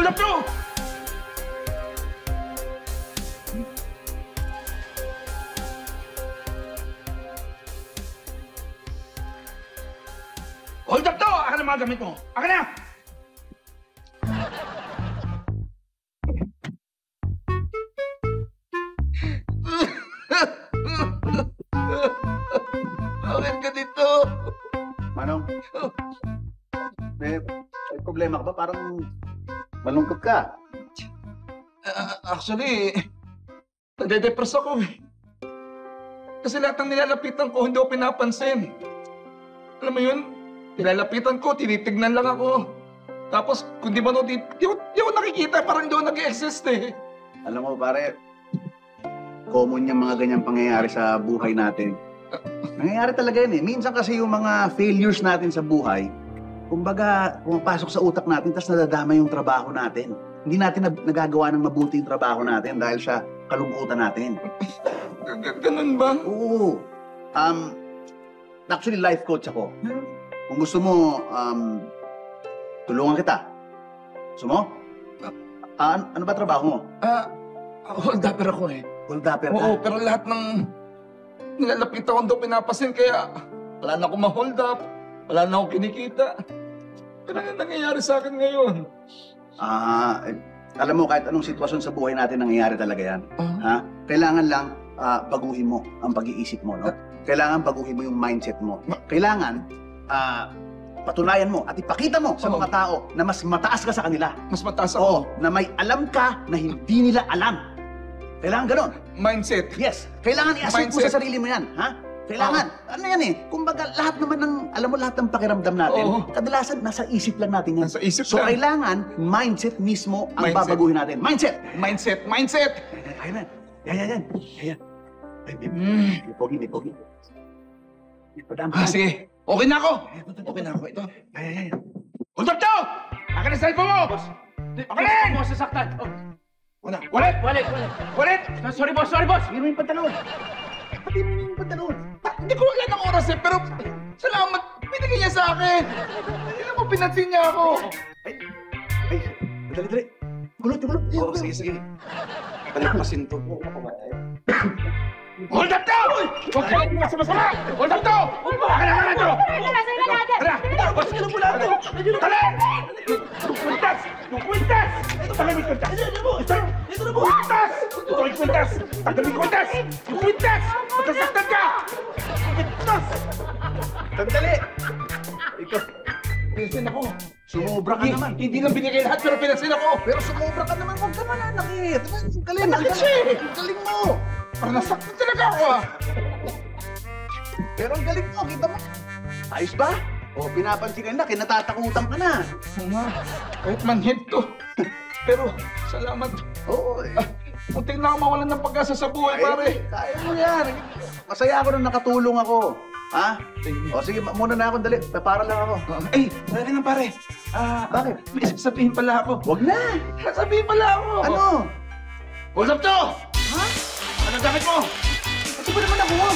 Hold up to! Hold up to! Akin ang mga gamit mo! Akin na! Bakit ka dito? Manong, may problema ka ba? Parang malungkot ka. Actually, nade-depress ako eh. Kasi lahat ng nilalapitan ko, hindi ko pinapansin. Alam mo yun? Nilalapitan ko, tinitignan lang ako. Tapos, kung di ba di ako nakikita, parang hindi ako nag-exist eh. Alam mo, pare, common yung mga ganyang pangyayari sa buhay natin. Nangyayari talaga yun eh. Minsan kasi yung mga failures natin sa buhay, kumbaga, pumapasok sa utak natin, tapos nadadama yung trabaho natin. Hindi natin nagagawa ng mabuti yung trabaho natin dahil sa kalungkutan natin. Ganun ba? Oo. Actually, life coach ako. Kung gusto mo, tulungan kita. Gusto mo? Ano ba trabaho mo? Hold upper ako eh. Hold upper ka? Oo, pero lahat ng nilalapitan ko daw pinapansin, kaya wala na akong ma-hold up. Wala na akong kinikita. Pero ano nangyayari sa akin ngayon? Alam mo, kahit anong sitwasyon sa buhay natin, nangyayari talaga yan. Ha? Kailangan lang baguhin mo ang pag-iisip mo, no? Kailangan baguhin mo yung mindset mo. Kailangan patunayan mo at ipakita mo sa mga tao na mas mataas ka sa kanila. Mas mataas ako? Oo, na may alam ka na hindi nila alam. Kailangan ganon. Mindset? Yes. Kailangan i-assume mo sa sarili mo yan, ha? Kailangan. Ano yan eh? Kumbaga, lahat naman ng, alam mo, lahat ng pakiramdam natin, kadalasan nasa isip lang natin yan. Nasa isip so, lang. kailangan, mindset mismo ang babaguhin natin. Mindset! Mindset! Mindset! Ayan na. Yan. Ayan. May pogi. Sige. Okay na ako. Okay na ako. Ito. Ayan. Hold up to! Akin ang cellphone mo! Akin na! Boss, sasaktan. Walit! Sorry, boss. Hindi mo yung pantalon. Pati mo yung pantalon. Hindi ko wala ng oras eh, pero salamat. Binigay niya sa akin. Hindi na mo pinansin niya ako. Ay, dali. Gulot. Oo, sige. Palipasin to. Hold up to! Huwag ka lang masama! Hold up to! Akin na to! Tara! Boss, ka lang mula to! Tala! Kwintas! Ito pala may kwintas! Ito na mo! Kwintas! Ito may kwintas! Tagal may kwintas! Kwintas! Matasaktan ka! Kwintas! Sandali! Ikaw, pinansin ako. Sumobra ka naman. Hindi lang binigay lahat, pero pinansin ako. Pero sumobra ka naman. Huwag ka mananakit. Galing. Mananakit siya eh. Galing mo. Parang nasaktan talaga ako ah. Pero ang galing mo. Kita mo. Ayos ba? O, pinapansin ka na. Kinatatakutan ka na. Oo nga. Kahit manhid to. Pero, salamat. Oo. Muntik na ako mawalan ng pag-asa sa buhay, pare. Kaya mo yan. Masaya ako nung nakatulong ako. Ha? O sige, muna na ako. Dali. Para lang ako. Ay, dali nga pare. Bakit? May sasabihin pala ako. Huwag na. Sasabihin pala ako. Ano? Hold up to! Ha? Anong gamit mo? Ito ba naman ako?